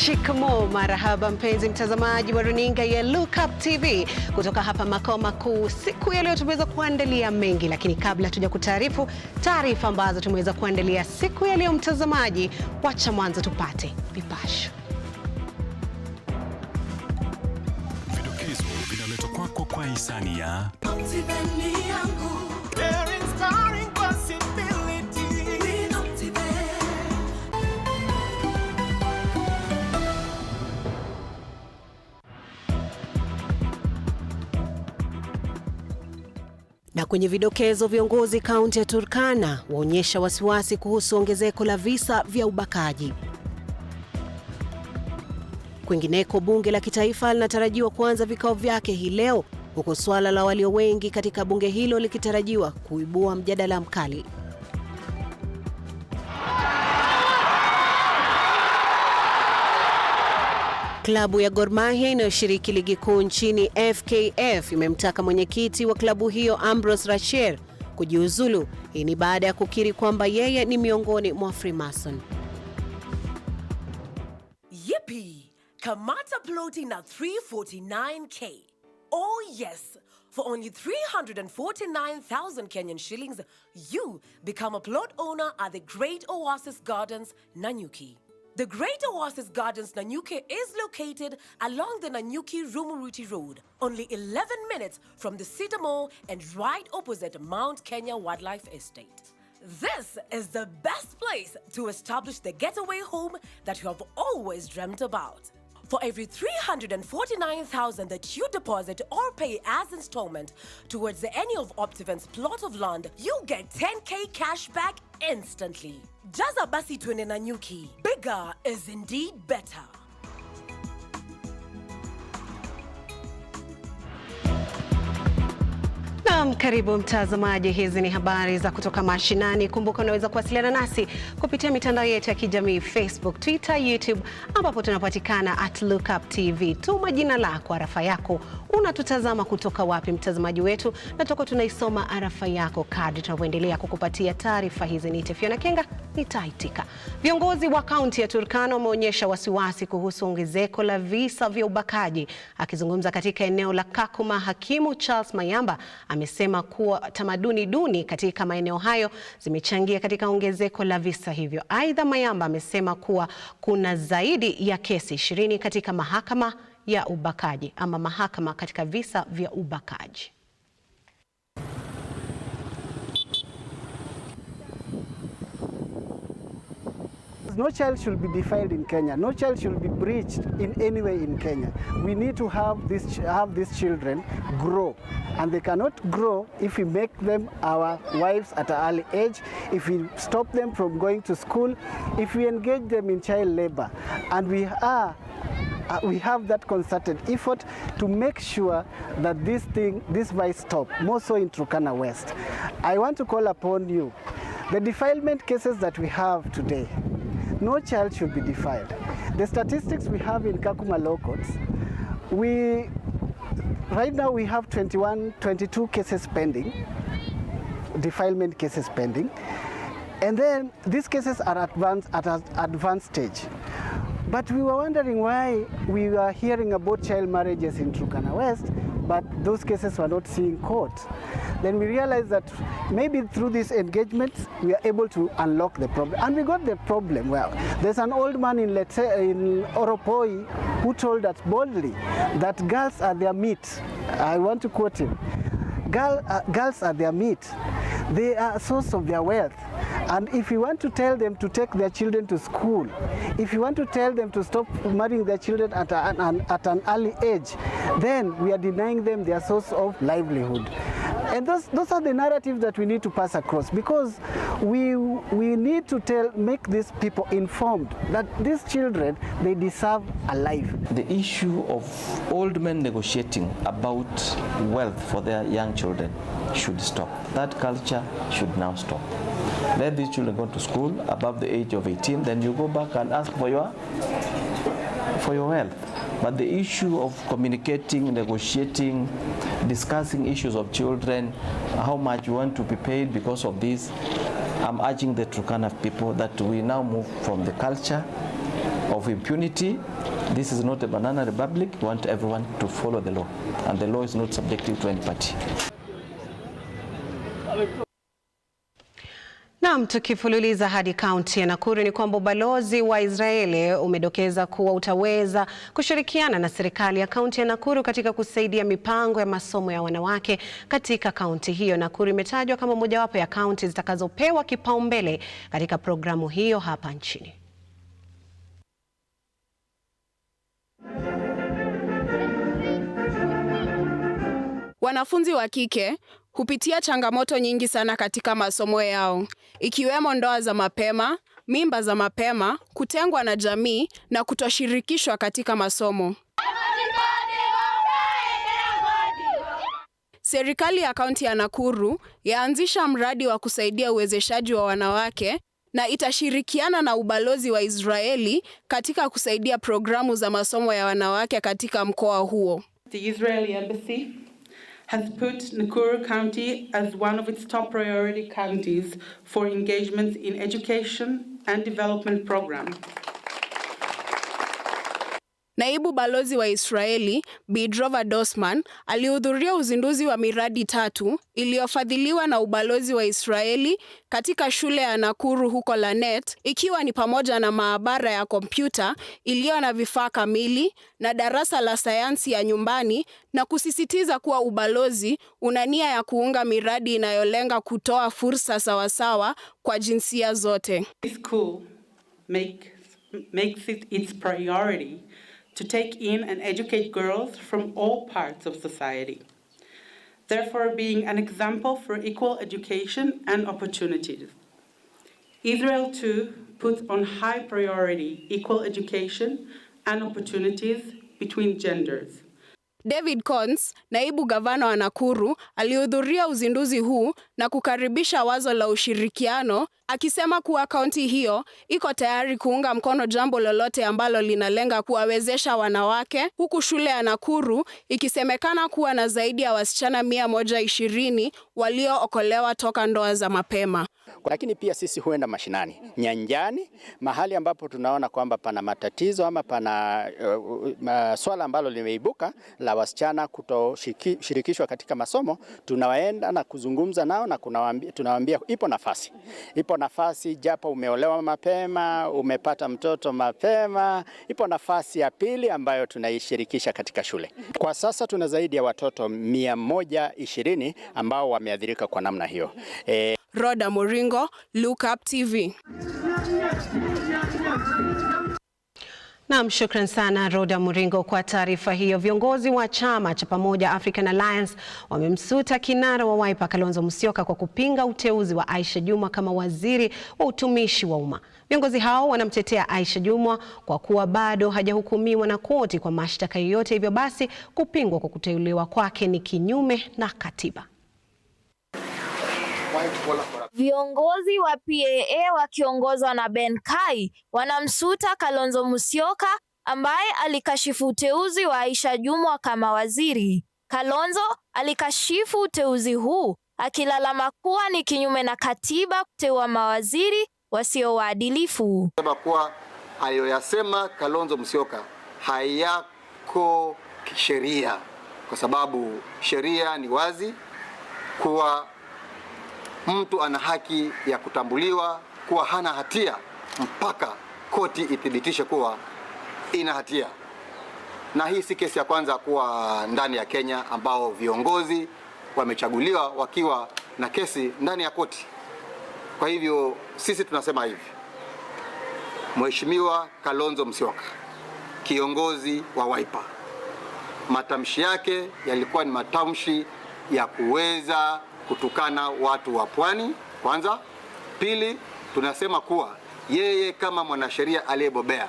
Shikamo, marahaba mpenzi mtazamaji wa runinga ya Lookuptv. Kutoka hapa makao makuu, siku ya leo tumeweza kuandalia mengi, lakini kabla tuja kutaarifu taarifa ambazo tumeweza kuandalia siku ya leo mtazamaji, wacha mwanzo tupate vipasho. Vidokezo vinaletwa kwako kwa hisani ya Na kwenye vidokezo, viongozi kaunti ya Turkana waonyesha wasiwasi kuhusu ongezeko la visa vya ubakaji. Kwingineko, bunge la kitaifa linatarajiwa kuanza vikao vyake hii leo, huku swala la walio wengi katika bunge hilo likitarajiwa kuibua mjadala mkali. Klabu ya Gor Mahia inayoshiriki ligi kuu nchini FKF imemtaka mwenyekiti wa klabu hiyo Ambrose Racher kujiuzulu. Hii ni baada ya kukiri kwamba yeye ni miongoni mwa Freemason. Yippee! Kamata ploti na 349k. Oh yes! For only 349,000 Kenyan shillings, you become a plot owner at the Great Oasis Gardens, Nanyuki. The Great Oasis Gardens, Nanyuki is located along the Nanyuki-Rumuruti Road, only 11 minutes from the Cedar Mall and right opposite Mount Kenya Wildlife Estate. This is the best place to establish the getaway home that you have always dreamt about. For every 349,000 that you deposit or pay as installment towards any of Optivent's plot of land, you get 10k cash back instantly. Jaza basi twende Nanyuki. Bigger is indeed better. Karibu mtazamaji, hizi ni habari za Kutoka Mashinani. Kumbuka unaweza kuwasiliana nasi kupitia mitandao yetu ya kijamii Facebook, Twitter, YouTube, ambapo tunapatikana @Lookuptv. Tuma jina lako, arafa yako, unatutazama kutoka wapi mtazamaji wetu, na tutakuwa tunaisoma arafa yako kadri tunavyoendelea kukupatia taarifa hizi. Ni Pheona Kenga, nitaitika. Viongozi wa kaunti ya Turkana wameonyesha wasiwasi kuhusu ongezeko la visa vya ubakaji. Akizungumza katika eneo la Kakuma, hakimu Charles Mayamba amesema kuwa tamaduni duni katika maeneo hayo zimechangia katika ongezeko la visa hivyo. Aidha, Mayamba amesema kuwa kuna zaidi ya kesi 20 katika mahakama ya ubakaji ama mahakama katika visa vya ubakaji. No child should be defiled in Kenya. No child should be breached in any way in Kenya. We need to have these children grow, and they cannot grow if we make them our wives at an early age, if we stop them from going to school, if we engage them in child labor, and we have that concerted effort to make sure that this vice stop, more so in Turkana West. I want to call upon you, the defilement cases that we have today, no child should be defiled. The statistics we have in Kakuma law courts, right now we have 22 cases pending, defilement cases pending, and then these cases are at an advanced stage. But we were wondering why we were hearing about child marriages in Turkana West, but those cases were not seeing court. Then we realized that maybe through these engagements, we are able to unlock the problem. And we got the problem. Well, there's an old man in Oropoi who told us boldly that girls are their meat. I want to quote him. Girls are their meat. They are a source of their wealth. And if you want to tell them to take their children to school, if you want to tell them to stop marrying their children at an early age, then we are denying them their source of livelihood. And those are the narratives that we need to pass across, because we need to make these people informed that these children, they deserve a life. The issue of old men negotiating about wealth for their young children should stop. That culture should now stop. Let these children go to school above the age of 18, then you go back and ask for your wealth. But the issue of communicating, negotiating, discussing issues of children, how much you want to be paid because of this, I'm urging the Turkana people that we now move from the culture of impunity. This is not a banana republic. We want everyone to follow the law, and the law is not subjective to any party. Naam, tukifululiza hadi kaunti ya Nakuru ni kwamba ubalozi wa Israeli umedokeza kuwa utaweza kushirikiana na serikali ya kaunti ya Nakuru katika kusaidia mipango ya masomo ya wanawake katika kaunti hiyo. Nakuru imetajwa kama mojawapo ya kaunti zitakazopewa kipaumbele katika programu hiyo hapa nchini. Wanafunzi wa kike hupitia changamoto nyingi sana katika masomo yao, ikiwemo ndoa za mapema, mimba za mapema, kutengwa na jamii na kutoshirikishwa katika masomo. Serikali ya kaunti ya Nakuru yaanzisha mradi wa kusaidia uwezeshaji wa wanawake na itashirikiana na ubalozi wa Israeli katika kusaidia programu za masomo ya wanawake katika mkoa huo. The Israeli embassy has put Nakuru County as one of its top priority counties for engagements in education and development programs. Naibu balozi wa Israeli, Bidrova Dosman, alihudhuria uzinduzi wa miradi 3 iliyofadhiliwa na ubalozi wa Israeli katika shule ya Nakuru huko Lanet, ikiwa ni pamoja na maabara ya kompyuta iliyo na vifaa kamili na darasa la sayansi ya nyumbani, na kusisitiza kuwa ubalozi una nia ya kuunga miradi inayolenga kutoa fursa sawasawa kwa jinsia zote. This school makes it its priority to take in and educate girls from all parts of society, therefore being an example for equal education and opportunities. Israel too puts on high priority equal education and opportunities between genders. David Cons, naibu gavana wa Nakuru, alihudhuria uzinduzi huu na kukaribisha wazo la ushirikiano, akisema kuwa kaunti hiyo iko tayari kuunga mkono jambo lolote ambalo linalenga kuwawezesha wanawake, huku shule ya Nakuru ikisemekana kuwa na zaidi ya wasichana 120 waliookolewa toka ndoa za mapema. Lakini pia sisi huenda mashinani, nyanjani, mahali ambapo tunaona kwamba pana matatizo ama pana swala ambalo limeibuka la wasichana kutoshirikishwa katika masomo. Tunawaenda na kuzungumza nao na tunawaambia ipo nafasi, japo umeolewa mapema, umepata mtoto mapema, ipo nafasi ya pili ambayo tunaishirikisha katika shule. Kwa sasa tuna zaidi ya watoto 120 ambao wameathirika kwa namna hiyo. Rhoda Muringo, Lookuptv. Naam, shukran sana Rhoda Muringo kwa taarifa hiyo. Viongozi wa chama cha Pamoja African Alliance wamemsuta kinara wa Wiper Kalonzo Musyoka kwa kupinga uteuzi wa Aisha Jumwa kama waziri wa utumishi wa umma. Viongozi hao wanamtetea Aisha Jumwa kwa kuwa bado hajahukumiwa na koti kwa mashtaka yoyote, hivyo basi kupingwa kwa kuteuliwa kwake ni kinyume na katiba. Viongozi wa PAA wakiongozwa na Ben Kai wanamsuta Kalonzo Musyoka ambaye alikashifu uteuzi wa Aisha Jumwa kama waziri. Kalonzo alikashifu uteuzi huu akilalama kuwa ni kinyume na katiba kuteua mawaziri wasio waadilifu. Sema kuwa aliyoyasema Kalonzo Musyoka hayako sheria, kwa sababu sheria ni wazi kuwa mtu ana haki ya kutambuliwa kuwa hana hatia mpaka koti ithibitishe kuwa ina hatia. Na hii si kesi ya kwanza kuwa ndani ya Kenya ambao viongozi wamechaguliwa wakiwa na kesi ndani ya koti. Kwa hivyo sisi tunasema hivi: Mheshimiwa Kalonzo Musyoka, kiongozi wa Wiper, matamshi yake yalikuwa ni matamshi ya kuweza kutukana watu wa pwani kwanza. Pili, tunasema kuwa yeye kama mwanasheria aliyebobea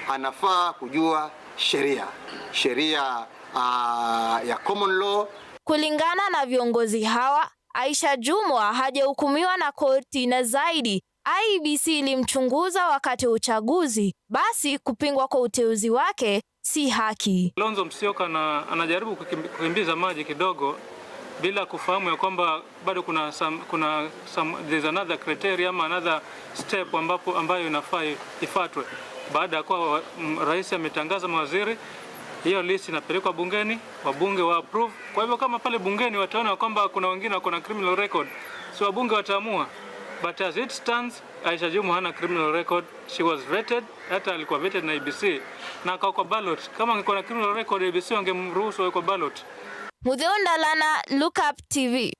anafaa kujua sheria ya common law. Kulingana na viongozi hawa, Aisha Jumwa hajahukumiwa na koti, na zaidi IEBC ilimchunguza wakati wa uchaguzi, basi kupingwa kwa uteuzi wake si haki. Kalonzo Musyoka anajaribu kukimbiza maji kidogo bila kufahamu ya kwamba bado there's another criteria ama another step ambayo inafaa ifuatwe. baada ya kuwa rais ametangaza mawaziri, hiyo list inapelekwa bungeni, wabunge wa approve. Kwa hivyo kama pale bungeni wataona kwamba kuna wengine wako na criminal record, so wabunge wataamua. But as it stands, Aisha Jumwa hana criminal record. She was vetted, hata alikuwa vetted na ABC na kwa ballot. Kama angekuwa na criminal record, ABC wangemruhusu kwa ballot. Mutheo Ndalana, Lookuptv.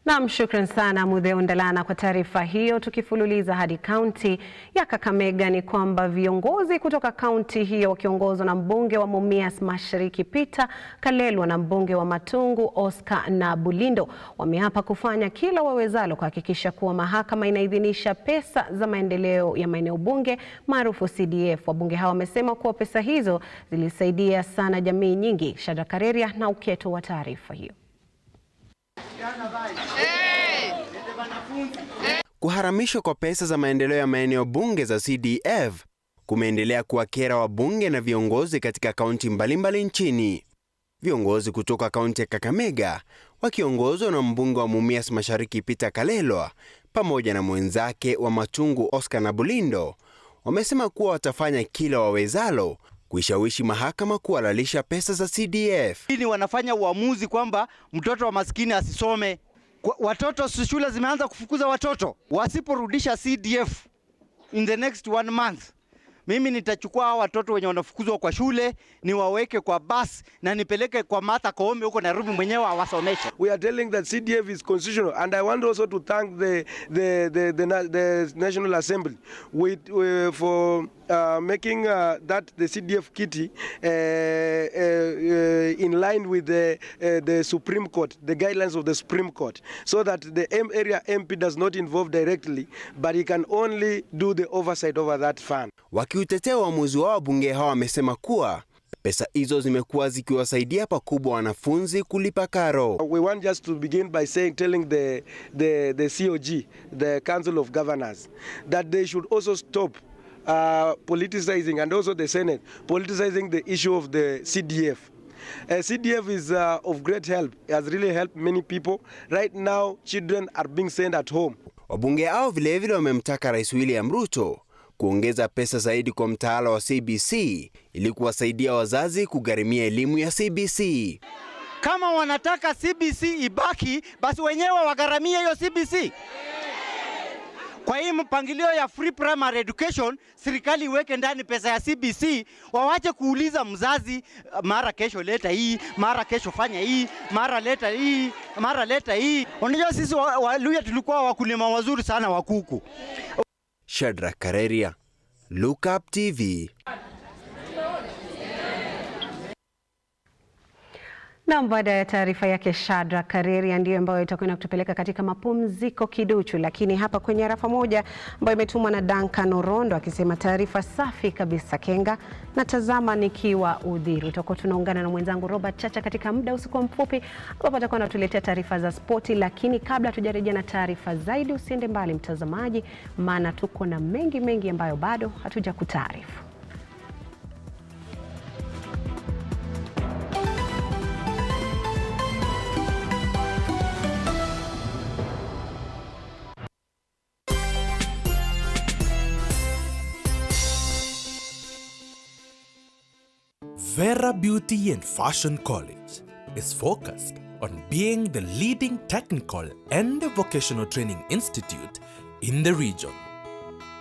Naam, shukran sana Mutheo Ndalana kwa taarifa hiyo. Tukifululiza hadi kaunti ya Kakamega, ni kwamba viongozi kutoka kaunti hiyo wakiongozwa na mbunge wa Mumias Mashariki Peter Kalelwa na mbunge wa Matungu Oscar na Bulindo wameapa kufanya kila wawezalo kuhakikisha kuwa mahakama inaidhinisha pesa za maendeleo ya maeneo bunge maarufu CDF. Wabunge hao wamesema kuwa pesa hizo zilisaidia sana jamii nyingi. Shada Kareria na uketo wa taarifa hiyo. Kuharamishwa kwa pesa za maendeleo ya maeneo bunge za CDF kumeendelea kuwakera wabunge na viongozi katika kaunti mbalimbali nchini. Viongozi kutoka kaunti ya Kakamega wakiongozwa na mbunge wa Mumias Mashariki Peter Kalelwa pamoja na mwenzake wa Matungu Oscar na Bulindo wamesema kuwa watafanya kila wawezalo kuishawishi mahakama kuhalalisha pesa za CDF. Hili wanafanya uamuzi kwamba mtoto wa maskini asisome. Watoto shule zimeanza kufukuza watoto. Wasiporudisha CDF in the next 1 month, mimi nitachukua hao watoto wenye wanafukuzwa kwa shule, niwaweke kwa bus na nipeleke kwa Martha Koome huko Nairobi mwenyewe awasomeshe. We are telling that CDF is constitutional, and I want also to thank the National Assembly for making that the CDF kitty in line with the Supreme Court, the guidelines of the Supreme Court, so that the area MP does not involve directly, but he can only do the oversight over that fund. Wakiutetea uamuzi wao, wabunge hao wamesema kuwa pesa hizo zimekuwa zikiwasaidia pakubwa wanafunzi kulipa karo. We want just to begin by telling the COG, the Council of Governors, that they should also stop politicizing, and also the Senate politicizing the issue of the CDF. CDF is of great help. It has really helped many people. Right now, children are being sent at home. Wabunge hao vilevile wamemtaka Rais William Ruto kuongeza pesa zaidi kwa mtaala wa CBC ili kuwasaidia wazazi kugharimia elimu ya CBC. Kama wanataka CBC ibaki, basi wenyewe wagharamie hiyo CBC. Kwa hii mpangilio ya free primary education, serikali iweke ndani pesa ya CBC, wawache kuuliza mzazi mara kesho leta hii, mara kesho fanya hii, mara leta hii, mara leta hii. Unajua sisi Waluhya tulikuwa wakulima wazuri sana wa kuku. Shada Kareria, Lookuptv. Na baada ya taarifa yake Shada Kareria ndiyo ambayo itakwenda kutupeleka katika mapumziko kiduchu, lakini hapa kwenye arafa moja ambayo imetumwa na Duncan Orondo akisema taarifa safi kabisa Kenga, na tazama nikiwa Udhiru. Tutakuwa tunaungana na mwenzangu Robert Chacha katika muda usikuwa mfupi ambapo atakuwa anatuletea taarifa za spoti, lakini kabla tujarejea na taarifa zaidi, usiende mbali mtazamaji, maana tuko na mengi ambayo bado hatuja kutaarifu. Vera Beauty and Fashion College is focused on being the leading technical and vocational training institute in the region.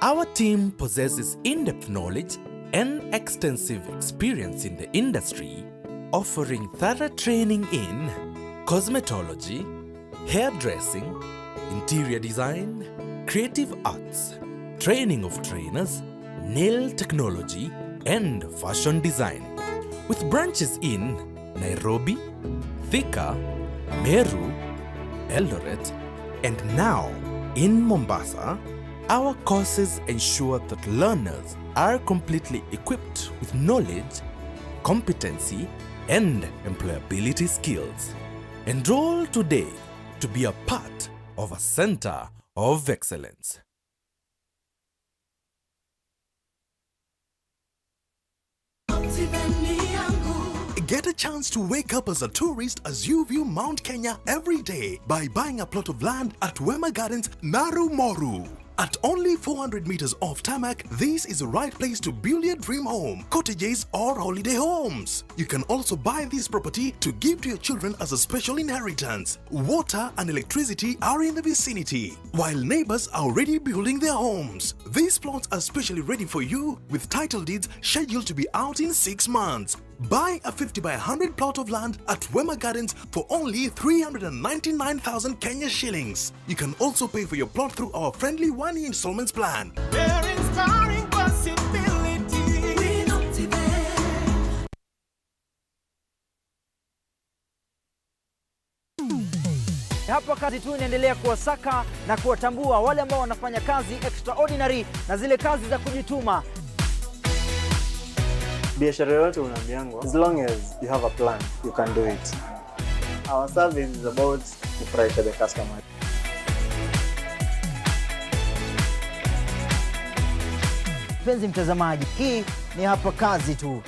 Our team possesses in-depth knowledge and extensive experience in the industry, offering thorough training in cosmetology, hairdressing, interior design, creative arts, training of trainers, nail technology, and fashion design. With branches in Nairobi, Thika, Meru, Eldoret, and now in Mombasa, our courses ensure that learners are completely equipped with knowledge, competency, and employability skills. Enroll today to be a part of a center of excellence. Get a chance to wake up as a tourist as you view Mount Kenya every day by buying a plot of land at Wema Gardens, Naru Moru. At only 400 meters off tarmac, this is the right place to build your dream home, cottages or holiday homes. You can also buy this property to give to your children as a special inheritance. Water and electricity are in the vicinity, while neighbors are already building their homes. These plots are specially ready for you with title deeds scheduled to be out in 6 months. Buy a 50 by 100 plot of land at Wema Gardens for only 399,000 Kenya shillings. You can also pay for your plot through our friendly one-year installments plan. Hapa kazi tu inaendelea kuwasaka na kuwatambua wale ambao wanafanya kazi extraordinary na zile kazi za kujituma. Biashara yote unaambiangwa, as long as you have a plan, you can do it. Our service is about kufurahisha the customer. Mpenzi mtazamaji, hii ni hapa kazi tu.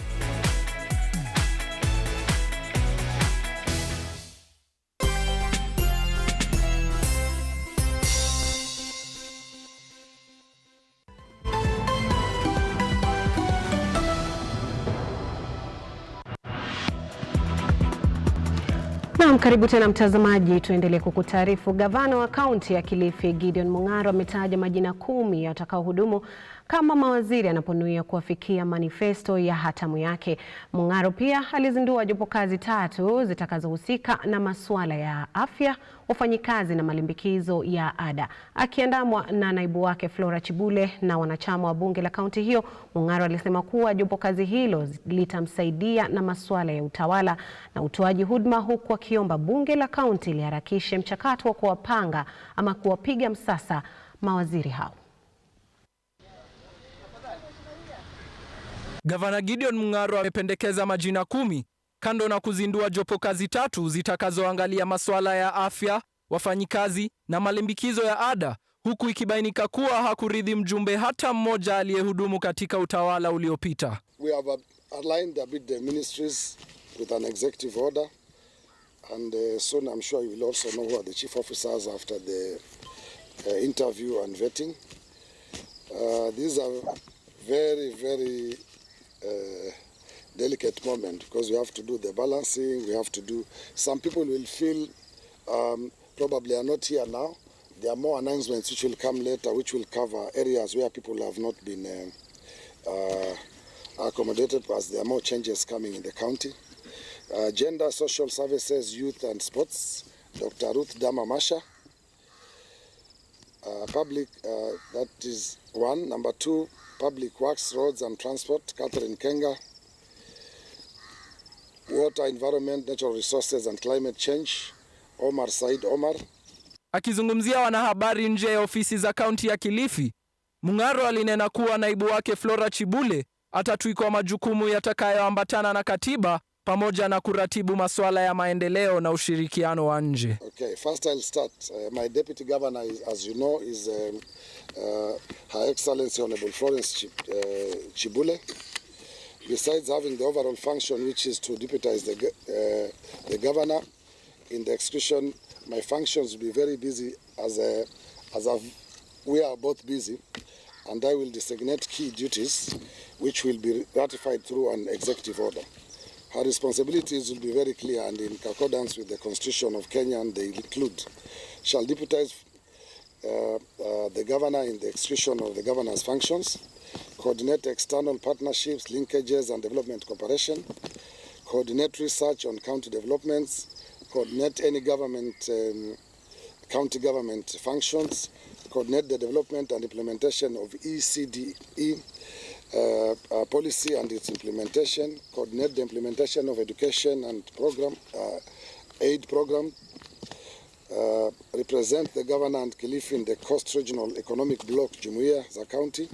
Karibu tena mtazamaji, tuendelee kukutaarifu. Gavana wa kaunti ya Kilifi Gideon Mung'aro ametaja majina 10 yatakaohudumu kama mawaziri anaponuia kuafikia manifesto ya hatamu yake. Mung'aro pia alizindua jopo kazi 3 zitakazohusika na masuala ya afya, wafanyikazi na malimbikizo ya ada. Akiandamwa na naibu wake Pheona Chibule na wanachama wa bunge la kaunti hiyo, Mung'aro alisema kuwa jopo kazi hilo litamsaidia na masuala ya utawala na utoaji huduma, huku akiomba bunge la kaunti liharakishe mchakato wa kuwapanga ama kuwapiga msasa mawaziri hao. Gavana Gideon Mung'aro amependekeza majina 10 kando na kuzindua jopo kazi 3 zitakazoangalia masuala ya afya, wafanyikazi na malimbikizo ya ada, huku ikibainika kuwa hakuridhi mjumbe hata mmoja aliyehudumu katika utawala uliopita. We have aligned a bit the ministries with an executive order, and soon I'm sure you will also know who are the chief officers after the interview and vetting. These are very delicate moment because we have to do the balancing, we have to do, some people will feel probably are not here now. There are more announcements which will come later, which will cover areas where people have not been accommodated, because there are more changes coming in the county. Gender, social services, youth and sports, Dr. Ruth Dama Masha. Public, that is 1. Number 2, public works, roads and transport, Pheona Kenga. Water, environment, natural resources and climate change, Omar Said Omar. Akizungumzia wanahabari nje ya ofisi za kaunti ya Kilifi, Mung'aro alinena kuwa naibu wake Pheona Chibule atatwikwa majukumu yatakayoambatana na katiba pamoja na kuratibu masuala ya maendeleo na ushirikiano wa nje. Okay, first I'll start. My deputy governor, as you know, is Her Excellency Honorable Florence Chibule. Besides having the overall function, which is to deputize the governor in the execution, my functions will be very busy we are both busy, and I will designate key duties which will be ratified through an executive order. Her responsibilities will be very clear and in accordance with the Constitution of Kenya, and they include: shall deputize the governor in the execution of the governor's functions, coordinate external partnerships, linkages and development cooperation, coordinate research on county developments, coordinate any government, county government functions, coordinate the development and implementation of ECDE policy and its implementation, coordinate the implementation of education and program, aid program, represent the governor and Kilifi in the Coast Regional Economic Bloc Jumuiya za County,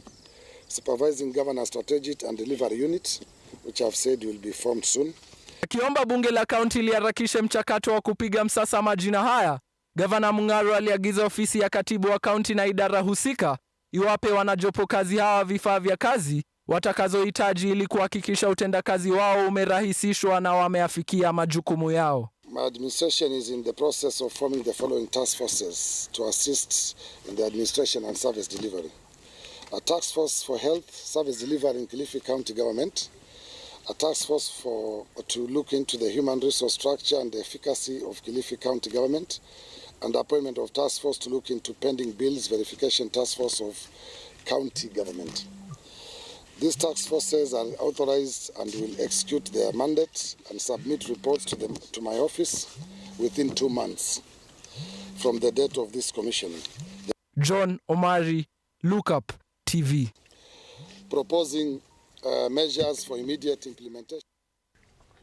supervising governor strategy and delivery unit, which I've said will be formed soon. Akiomba bunge la kaunti liharakishe mchakato wa kupiga msasa majina haya, Gavana Mung'aro aliagiza ofisi ya katibu wa kaunti na idara husika iwape wanajopo kazi hawa vifaa vya kazi watakazohitaji ili kuhakikisha utendakazi wao umerahisishwa na wameafikia majukumu yao. My administration is in the process of forming the following task forces to assist in the administration and service delivery. A task force for health service delivery in Kilifi County Government, a task force to look into the human resource structure and the efficacy of Kilifi County Government, and the appointment of task force to look into pending bills verification task force of county government. These task forces are authorized and will execute their mandates and submit reports to my office within 2 months from the date of this commissioning. John Omari, Lookuptv. Proposing measures for immediate implementation.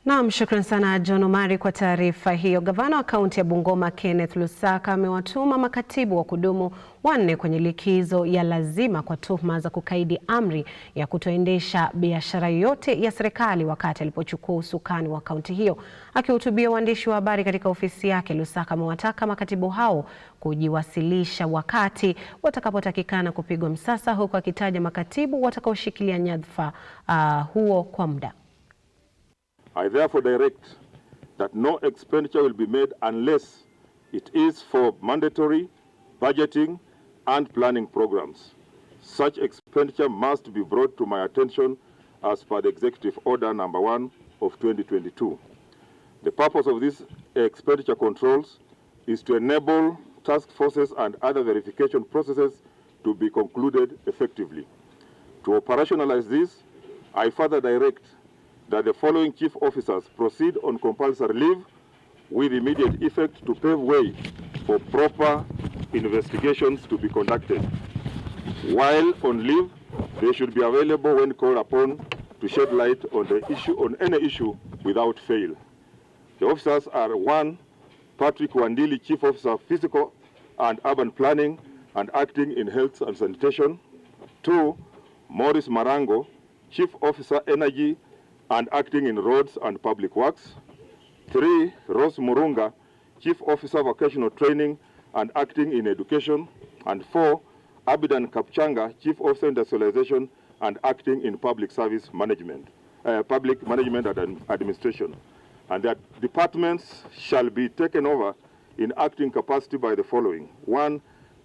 Naam, shukran sana John Omari kwa taarifa hiyo. Gavana wa kaunti ya Bungoma Kenneth Lusaka amewatuma makatibu wa kudumu 4 kwenye likizo ya lazima kwa tuhuma za kukaidi amri ya kutoendesha biashara yote ya serikali wakati alipochukua usukani wa kaunti hiyo. Akihutubia waandishi wa habari katika ofisi yake, Lusaka amewataka makatibu hao kujiwasilisha wakati watakapotakikana kupigwa msasa, huku akitaja makatibu watakaoshikilia nyadhifa huo kwa muda. I therefore direct that no expenditure will be made unless it is for mandatory budgeting and planning programs. Such expenditure must be brought to my attention as per the Executive Order number 1 of 2022. The purpose of these expenditure controls is to enable task forces and other verification processes to be concluded effectively. To operationalize this, I further direct that the following chief officers proceed on compulsory leave with immediate effect to pave way for proper investigations to be conducted. While on leave, they should be available when called upon to shed light on any issue without fail. The officers are 1. Patrick Wandili, Chief Officer Physical and Urban Planning and acting in Health and Sanitation. 2. Morris Marango, Chief Officer Energy and acting in Roads and Public Works. 3. Rose Murunga, Chief Officer Vocational Training and acting in Education. And 4. Abidan Kapchanga, Chief Officer Industrialization and acting in Public Service Management, Public Management and Administration. And that departments shall be taken over in acting capacity by the following. 1.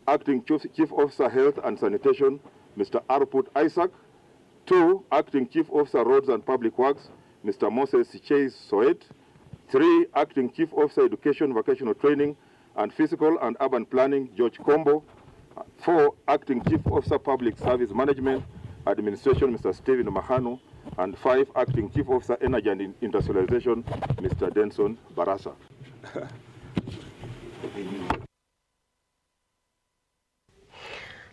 Acting Chief Officer Health and Sanitation, Mr. Arput Isaac. 2. Acting Chief Officer Roads and Public Works, Mr. Moses Chase Soet. 3. Acting Chief Officer Education, Vocational Training and Physical and Urban Planning, George Combo. 4. Acting Chief Officer Public Service Management, Administration, Mr. Stephen Mahano. And 5. Acting Chief Officer Energy and Industrialization, Mr. Denson Barasa.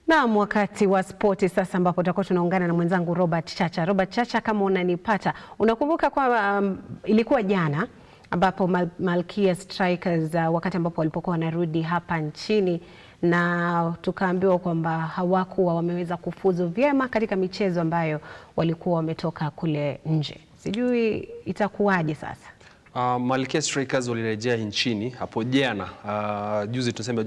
Na wakati wa spoti sasa, ambapo tutakuwa tunaungana na mwenzangu Robert Chacha. Robert Chacha, kama unanipata, unakumbuka kwa ilikuwa jana ambapo Malkia Strikers wakati ambapo walipokuwa wanarudi hapa nchini, na tukaambiwa kwamba hawakuwa wameweza kufuzu vyema katika michezo ambayo walikuwa wametoka kule nje. Sijui itakuwaje sasa. Malkia Strikers walirejea nchini hapo jana, juzi tuseme